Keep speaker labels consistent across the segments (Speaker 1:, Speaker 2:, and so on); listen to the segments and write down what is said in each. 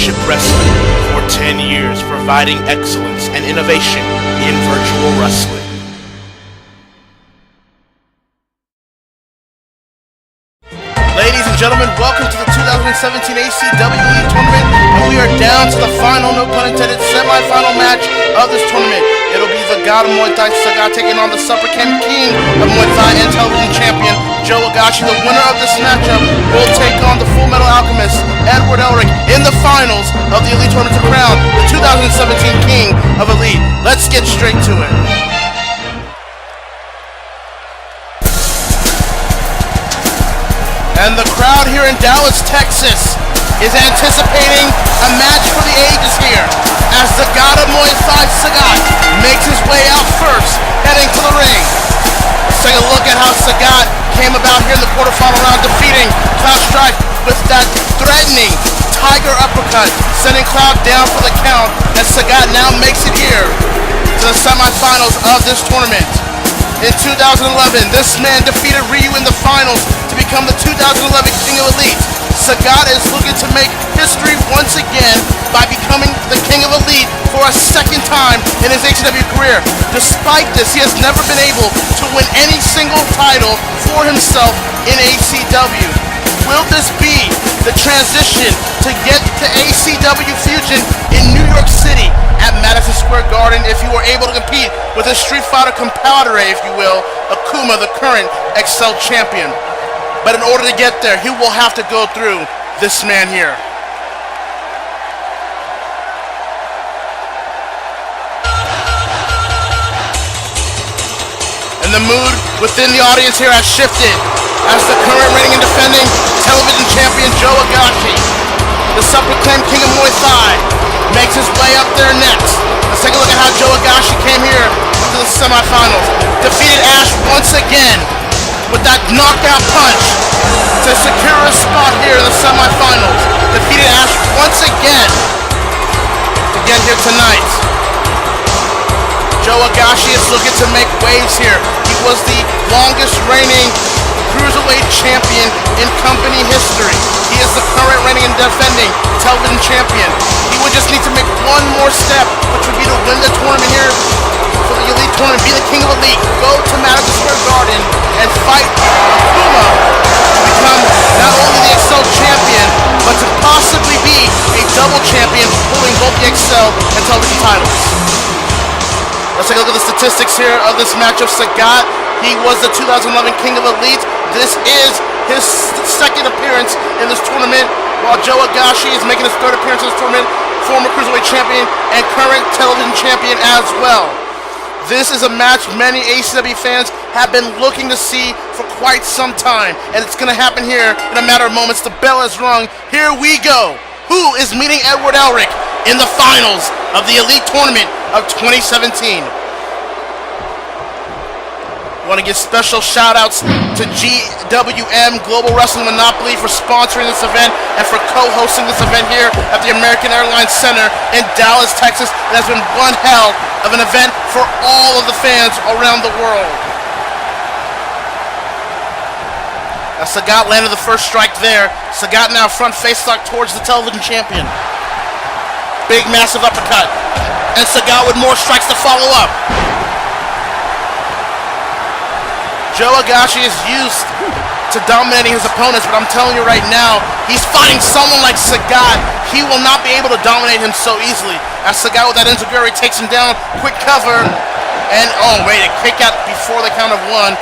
Speaker 1: Championship Wrestling for 10 years, providing excellence and innovation in virtual wrestling. Ladies and gentlemen, welcome to the 2017 ACW Elite Tournament, and we are down to the final, no pun intended, semi-final match of this tournament. It'll be the God of Muay Thai, Sagat, taking on the Supreme King of Muay Thai and television champion, Joe Higashi. The winner of this matchup will take on the Full Metal Alchemist, Edward Elric, in the finals of the Elite Tournament to crown the 2017 King of Elite. Let's get straight to it. And the crowd here in Dallas, Texas is anticipating a match for the ages here as the God of Muay Thai, Sagat, makes his way out first, heading to the ring. Let's take a look at how Sagat came about here in the quarterfinal round, defeating Cloud Strife with that threatening tiger uppercut, sending Cloud down for the count, and Sagat now makes it here to the semifinals of this tournament. In 2011, this man defeated Ryu in the finals to become the 2011 King of Elite. Sagat is looking to make history once again by becoming the King of Elite for a second time in his ACW career. Despite this, he has never been able to win any single title for himself in ACW. Will this be the transition to get to ACW Fusion in New York City at Madison Square Garden if you were able to compete with a Street Fighter compadre, if you will, Akuma, the current XL champion? But in order to get there, he will have to go through this man here. And the mood within the audience here has shifted as the current reigning and defending television champion Joe Higashi, the self-proclaimed King of Muay Thai, makes his way up there next. Let's take a look at how Joe Higashi came here to the semifinals. Defeated Ash once again with that knockout punch to secure a spot here in the semifinals. Defeated Ash once again to get here tonight. Joe Higashi is looking to make waves here. He was the longest reigning Cruiserweight champion in company history. He is the current reigning and defending television champion. He would just need to make one more step, which would be to win the tournament here for the Elite Tournament, be the King of Elite, go to Madison Square Garden and fight Akuma to become not only the XL champion, but to possibly be a double champion holding both the XL and television titles. Let's take a look at the statistics here of this matchup. Sagat, he was the 2011 King of Elite. This is his second appearance in this tournament, while Joe Higashi is making his third appearance in this tournament, former Cruiserweight champion and current television champion as well. This is a match many ACW fans have been looking to see for quite some time, and it's going to happen here in a matter of moments. The bell has rung. Here we go. Who is meeting Edward Elric in the finals of the Elite Tournament of 2017? I want to give special shout-outs to GWM Global Wrestling Monopoly for sponsoring this event and for co-hosting this event here at the American Airlines Center in Dallas, Texas. It has been one hell of an event for all of the fans around the world. Now Sagat landed the first strike there. Sagat now front face lock towards the television champion. Big massive uppercut. And Sagat with more strikes to follow up. Joe Higashi is used to dominating his opponents, but I'm telling you right now, he's fighting someone like Sagat. He will not be able to dominate him so easily. As Sagat with that enziguri takes him down, quick cover, and oh wait, a kick out before the count of one.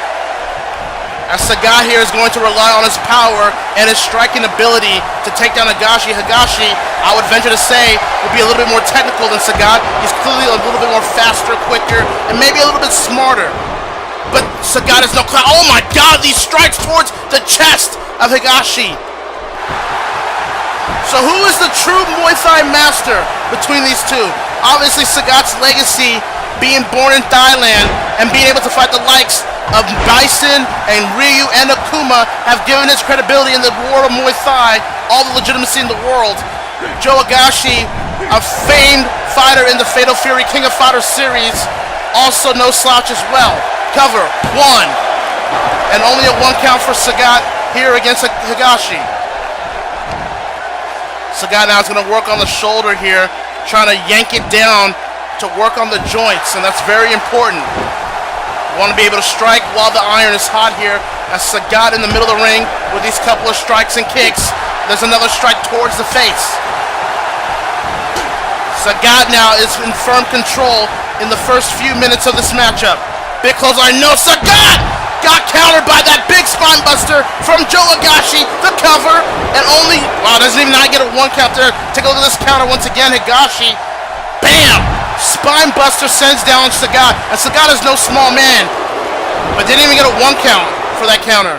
Speaker 1: As Sagat here is going to rely on his power and his striking ability to take down Higashi. Higashi, I would venture to say, will be a little bit more technical than Sagat. He's clearly a little bit more faster, quicker, and maybe a little bit smarter. But Sagat is no clown. Oh my God, these strikes towards the chest of Higashi. So who is the true Muay Thai master between these two? Obviously Sagat's legacy, being born in Thailand and being able to fight the likes of Bison and Ryu and Akuma, have given his credibility in the world of Muay Thai all the legitimacy in the world. Joe Higashi, a famed fighter in the Fatal Fury King of Fighters series, also no slouch as well. Cover, one, and only a one count for Sagat here against Higashi. Sagat now is going to work on the shoulder here, trying to yank it down to work on the joints, and that's very important. You want to be able to strike while the iron is hot here, as Sagat in the middle of the ring with these couple of strikes and kicks. There's another strike towards the face. Sagat now is in firm control in the first few minutes of this matchup. Big clothesline, no, Sagat got countered by that big spine buster from Joe Higashi, the cover, and only, wow, doesn't even not get a one count there. Take a look at this counter once again, Higashi, bam! Spine buster sends down Sagat, and Sagat is no small man, but didn't even get a one count for that counter.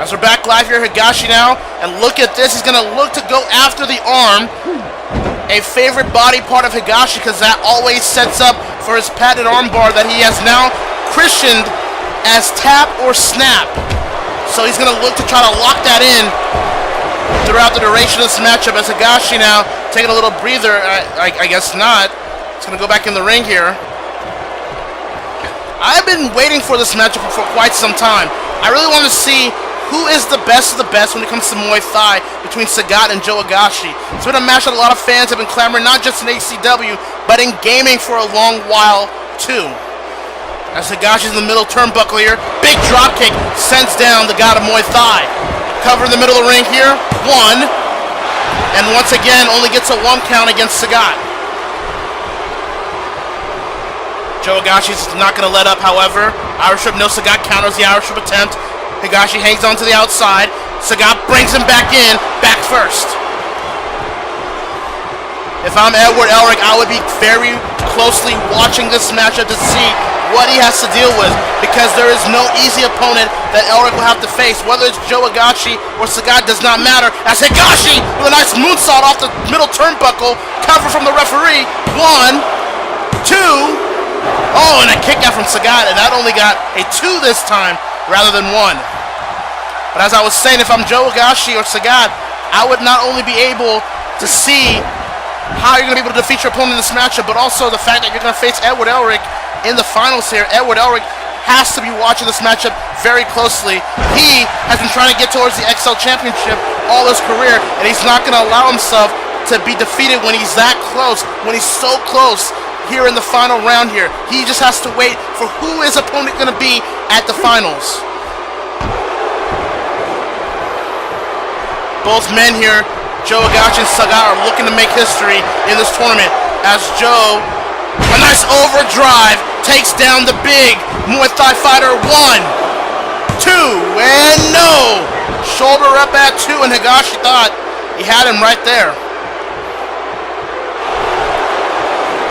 Speaker 1: As we're back live here, Higashi now, and look at this, he's gonna look to go after the arm, a favorite body part of Higashi, because that always sets up for his padded armbar that he has now christened as tap or snap. So he's going to look to try to lock that in throughout the duration of this matchup, as Higashi now taking a little breather. I guess not. He's going to go back in the ring here. I've been waiting for this matchup for quite some time. I really want to see who is the best of the best when it comes to Muay Thai between Sagat and Joe Higashi. It's been a match that a lot of fans have been clamoring, not just in ACW, but in gaming for a long while too. As Higashi's in the middle turnbuckle here, big drop kick sends down the god of Muay Thai. Cover in the middle of the ring here, one, and once again only gets a one count against Sagat. Joe Higashi's not going to let up, however. Irish whip, no, Sagat counters the Irish whip attempt. Higashi hangs on to the outside. Sagat brings him back in, back first. If I'm Edward Elric, I would be very closely watching this matchup to see what he has to deal with, because there is no easy opponent that Elric will have to face. Whether it's Joe Higashi or Sagat does not matter, as Higashi with a nice moonsault off the middle turnbuckle, cover from the referee. One, two, oh, and a kick out from Sagat, and that only got a two this time rather than one. But as I was saying, if I'm Joe Higashi or Sagat, I would not only be able to see how you're going to be able to defeat your opponent in this matchup, but also the fact that you're going to face Edward Elric in the finals here. Edward Elric has to be watching this matchup very closely. He has been trying to get towards the XL Championship all his career, and he's not going to allow himself to be defeated when he's that close, when he's so close here in the final round here. He just has to wait for who his opponent going to be at the finals. Both men here, Joe Higashi and Sagat, are looking to make history in this tournament, as Joe, a nice overdrive, takes down the big Muay Thai fighter. One, two, and no! Shoulder up at two, and Higashi thought he had him right there.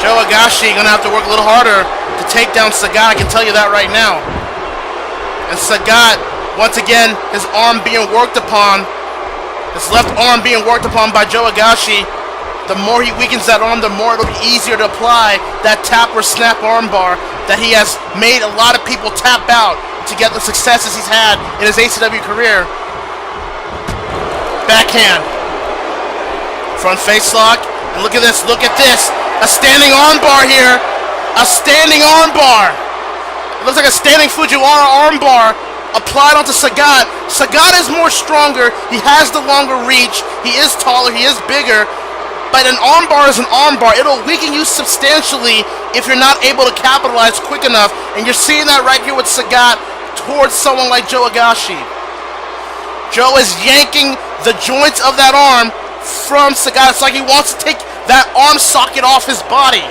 Speaker 1: Joe Higashi gonna have to work a little harder to take down Sagat, I can tell you that right now. And Sagat, once again, his arm being worked upon, his left arm being worked upon by Joe Higashi. The more he weakens that arm, the more it'll be easier to apply that tap or snap armbar that he has made a lot of people tap out to get the successes he's had in his ACW career. Backhand. Front face lock. And look at this, look at this. A standing armbar here. A standing armbar. It looks like a standing Fujiwara armbar applied onto Sagat. Sagat is more stronger. He has the longer reach. He is taller. He is bigger. But an armbar is an armbar. It'll weaken you substantially if you're not able to capitalize quick enough. And you're seeing that right here with Sagat towards someone like Joe Higashi. Joe is yanking the joints of that arm from Sagat. It's like he wants to take that arm socket off his body.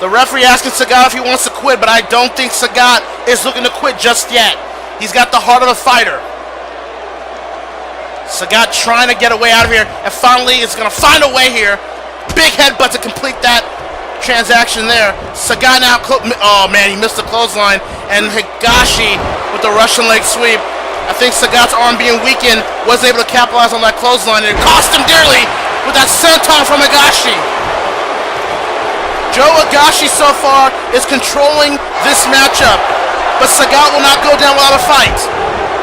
Speaker 1: The referee asking Sagat if he wants to quit, but I don't think Sagat is looking to quit just yet. He's got the heart of a fighter. Sagat trying to get away out of here, and finally is going to find a way here. Big headbutt to complete that transaction there. Sagat now, oh man, he missed the clothesline, and Higashi with the Russian leg sweep. I think Sagat's arm being weakened wasn't able to capitalize on that clothesline, and it cost him dearly with that senton from Higashi. Joe Higashi so far is controlling this matchup, but Sagat will not go down without a fight.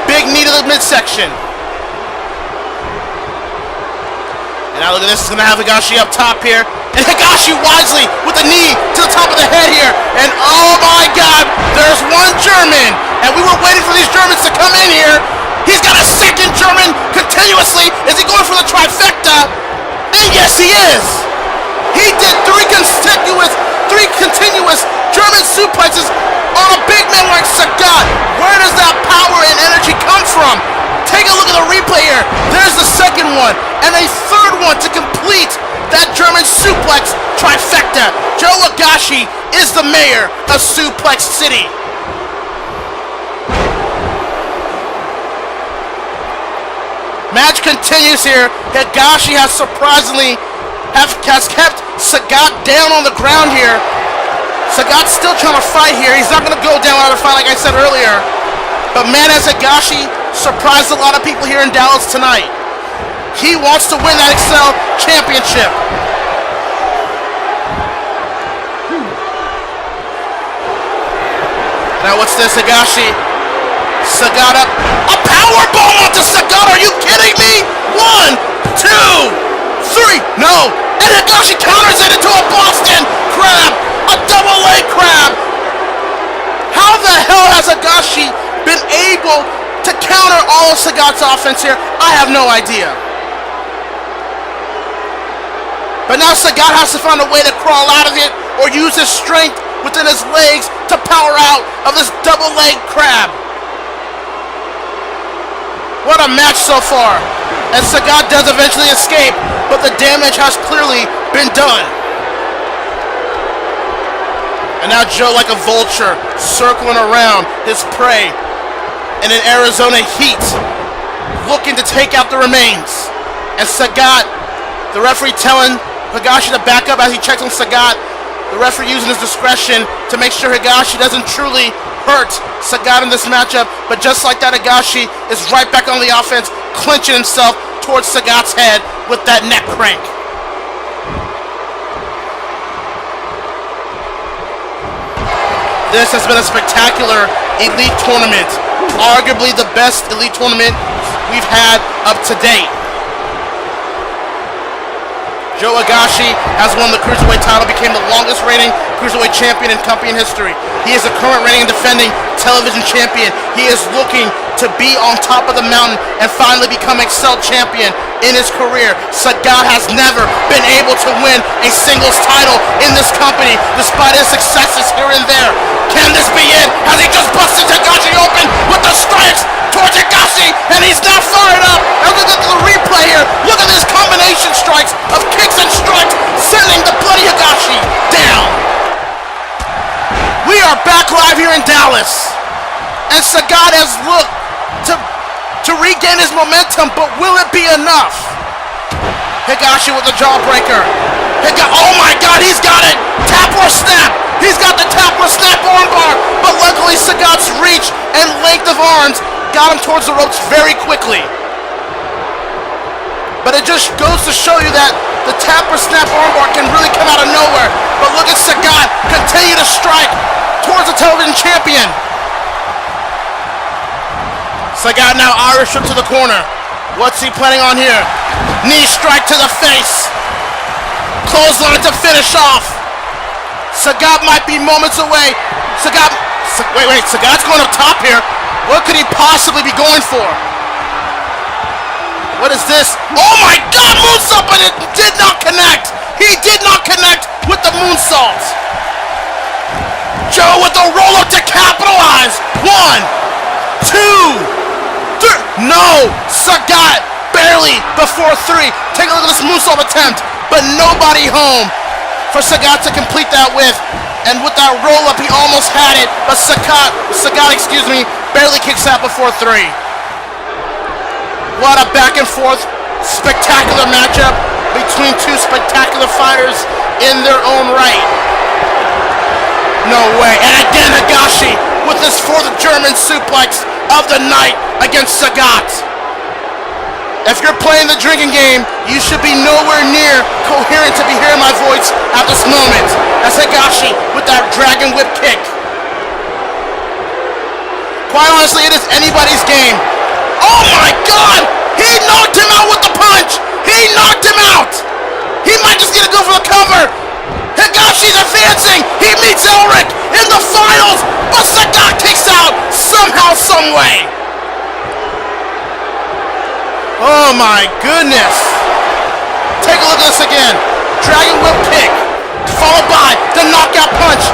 Speaker 1: Big knee to the midsection. And now look at this, it's going to have Higashi up top here. And Higashi wisely with the knee to the top of the head here. And oh my God, there's one German. And we were waiting for these Germans to come in here. He's got a second German continuously. Is he going for the trifecta? And yes, he is. He did three continuous German suplexes on a big man like Sagat. Where does that power and energy come from? Take a look at the replay here. There's the second one, and a third one to complete that German suplex trifecta. Joe Higashi is the mayor of Suplex City. Match continues here. Higashi has surprisingly kept Sagat down on the ground here. Sagat's still trying to fight here. He's not going to go down without a fight, like I said earlier. But man, as Higashi surprised a lot of people here in Dallas tonight. He wants to win that Excel Championship. Now what's this, Higashi? Sagat up. A power bomb onto Sagat. Are you kidding me? 1, 2, 3. No. And Higashi counters it into a Boston Crab. A double leg crab. How the hell has Higashi been able to counter all of Sagat's offense here? I have no idea. But now Sagat has to find a way to crawl out of it or use his strength within his legs to power out of this double leg crab. What a match so far. And Sagat does eventually escape, but the damage has clearly been done. And now Joe, like a vulture, circling around his prey in an Arizona heat, looking to take out the remains. And Sagat, the referee telling Higashi to back up as he checks on Sagat. The referee using his discretion to make sure Higashi doesn't truly hurt Sagat in this matchup. But just like that, Higashi is right back on the offense, clinching himself towards Sagat's head with that neck crank. This has been a spectacular Elite Tournament. Arguably the best Elite Tournament we've had up to date. Joe Higashi has won the Cruiserweight title, became the longest reigning Cruiserweight champion in company history. He is the current reigning and defending television champion. He is looking to be on top of the mountain and finally become Excel champion in his career. Sagat has never been able to win a singles title in this company, despite his successes here and there. Can this be it? Has he just busted Higashi open with the strikes towards Higashi, and he's now fired up? And look at the replay here. Look at these combination strikes of kicks and strikes, sending the bloody Higashi down. We are back live here in Dallas, and Sagat has looked to regain his momentum, but will it be enough? Higashi with the jawbreaker. Oh my God, he's got it! Tap or snap! He's got the tap or snap armbar, but luckily Sagat's reach and length of arms got him towards the ropes very quickly. But it just goes to show you that the tap or snap armbar can really come out of nowhere. But look at Sagat continue to strike towards the television champion. Sagat now Irish hook to the corner. What's he planning on here? Knee strike to the face. Clothesline to finish off. Sagat might be moments away. Sagat's going up top here. What could he possibly be going for? What is this? Oh my God, moonsault, but it did not connect. He did not connect with the moonsault. Joe with the roll-up to capitalize. 1, 2, 3. No, Sagat barely before 3. Take a look at this moonsault attempt, but nobody home for Sagat to complete that with. And with that roll-up, he almost had it, but Sagat, barely kicks out before 3. What a back and forth, spectacular matchup between two spectacular fighters in their own right. No way. And again, Higashi with his 4th German suplex of the night against Sagat. If you're playing the drinking game, you should be nowhere near coherent to be hearing my voice at this moment. That's Higashi with that dragon whip kick. Quite honestly, it is anybody's game. Oh my God! He knocked him out with the punch! He knocked him out! He might just get to go for the cover! Higashi's advancing! He meets Elric in the finals! But Sagat kicks out somehow, some way! Oh my goodness. Take a look at this again. Dragon whip kick, followed by the knockout punch.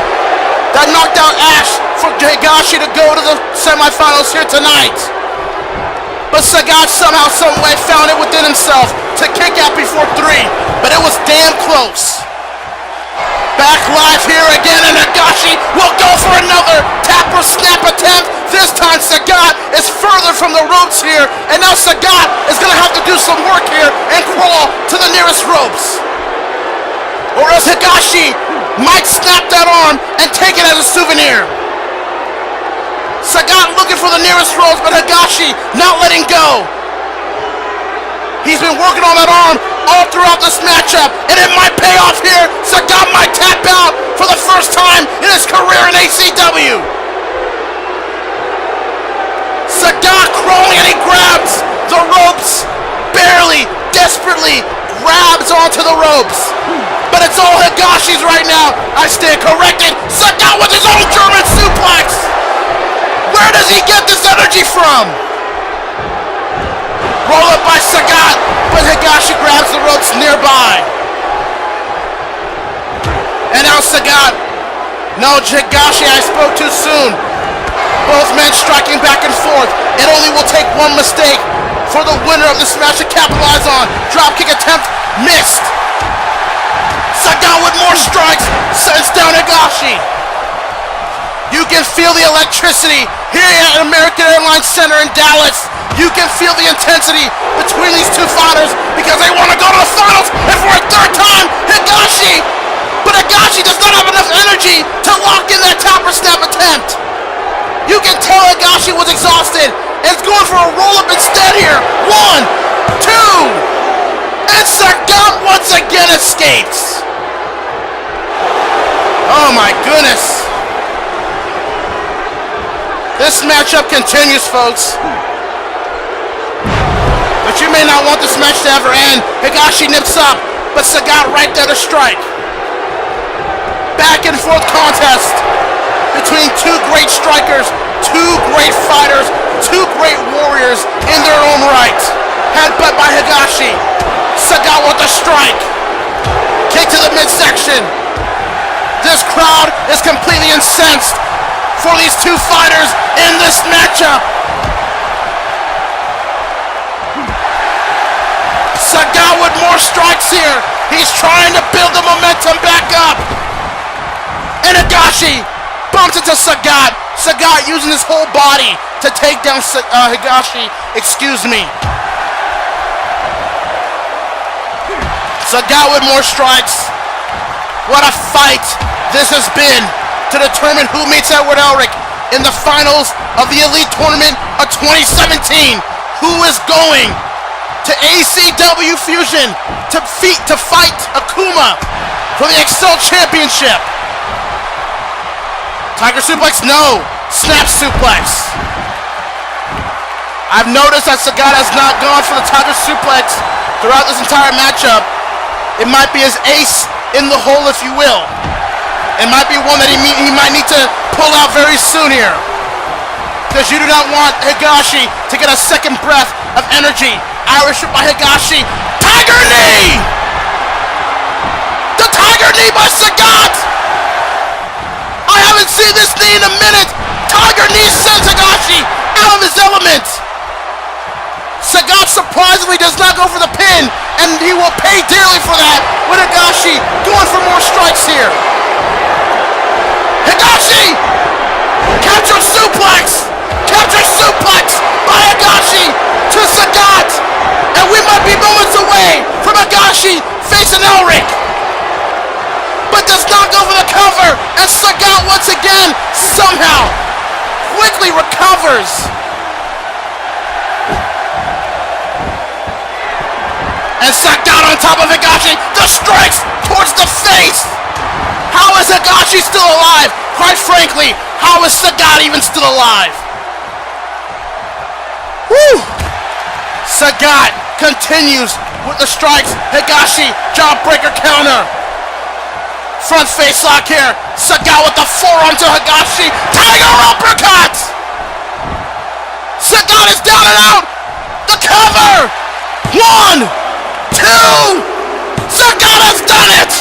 Speaker 1: That knocked out Ash for Higashi to go to the semifinals here tonight. But Sagat somehow, someway found it within himself to kick out before 3, but it was damn close. Back live here again, and Higashi will go for another tap or snap attempt. This time Sagat is further from the ropes here, and now Sagat is going to have to do some work here and crawl to the nearest ropes. Or else Higashi might snap that arm and take it as a souvenir. Sagat looking for the nearest ropes, but Higashi not letting go. He's been working on that arm all throughout this matchup, and it might pay off here. Sagat might tap out for the first time in his career in ACW. Sagat crawling, and he grabs the ropes, barely, desperately grabs onto the ropes. But it's all Higashi's right now. I stand corrected. Sagat with his own German suplex. Where does he get this energy from? Roll up by Sagat, but Higashi grabs the ropes nearby. And now Sagat. No, Higashi, I spoke too soon. Both men striking back and forth. It only will take one mistake for the winner of this match to capitalize on. Dropkick attempt missed. Sagat with more strikes sends down Higashi. You can feel the electricity here at American Airlines Center in Dallas. You can feel the intensity between these two fighters because they want to go to the finals, and for a third time, Higashi. But Higashi does not have enough energy to lock in that tap or snap attempt. You can tell Higashi was exhausted and is going for a roll-up instead here. 1, 2, and Sagat once again escapes. Oh my goodness. This matchup continues, folks. But you may not want this match to ever end. Higashi nips up, but Sagat right there to strike. Back and forth contest between two great strikers, two great fighters, two great warriors in their own right. Headbutt by Higashi. Sagat with a strike. Kick to the midsection. This crowd is completely incensed for these two fighters in this matchup. Sagat with more strikes here. He's trying to build the momentum back up. And Higashi bumps into Sagat. Sagat using his whole body to take down Higashi. Excuse me. Sagat with more strikes. What a fight this has been to determine who meets Edward Elric in the finals of the Elite Tournament of 2017. Who is going to ACW Fusion to fight Akuma for the Excel Championship? Tiger suplex? No. Snap suplex. I've noticed that Sagat has not gone for the Tiger suplex throughout this entire matchup. It might be his ace in the hole, if you will. It might be one that he might need to pull out very soon here. Because you do not want Higashi to get a second breath of energy. Irish whip by Higashi. Tiger knee! The Tiger knee by Sagat! I haven't seen this knee in a minute. Tiger knee sends Higashi out of his element. Sagat surprisingly does not go for the pin, and he will pay dearly for that with Higashi going for more strikes here. Higashi! Captured suplex! Captured suplex by Higashi to Sagat! And we might be moments away from Higashi facing Elric. But does not go for the cover, and Sagat once again somehow quickly recovers. And Sagat on top of Higashi, the strikes towards the face. How is Higashi still alive? Quite frankly, how is Sagat even still alive? Woo! Sagat continues with the strikes. Higashi, jawbreaker counter. Front face lock here. Sagat with the forearm to Higashi. Tiger uppercut! Sagat is down and out. The cover! 1, 2, Sagata's done it!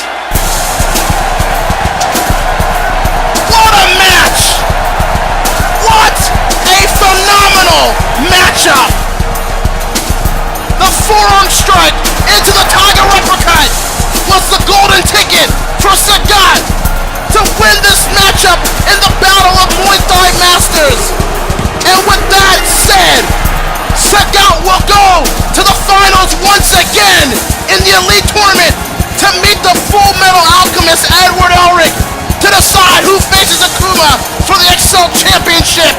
Speaker 1: What a match! What a phenomenal matchup! The forearm strike into the Tiger uppercut was the golden ticket for Sagat to win this matchup in the Battle of Muay Thai Masters. And with that said, Sagat will go to the finals once again in the Elite Tournament to meet the Full Metal Alchemist Edward Elric to decide who faces Akuma for the XL Championship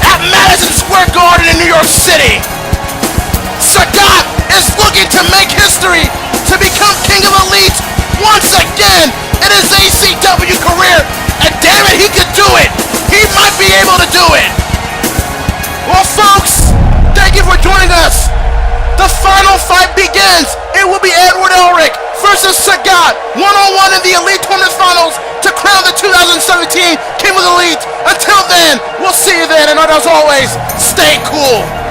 Speaker 1: at Madison Square Garden in New York City. Sagat is looking to make history to become King of Elite once again in his ACW career, and damn it, he could do it. He might be able to do it. Well, folks, thank you for joining us. The final fight begins. It will be Edward Elric versus Sagat, one-on-one in the Elite Tournament Finals to crown the 2017 King of Elite. Until then, we'll see you then, and as always, stay cool.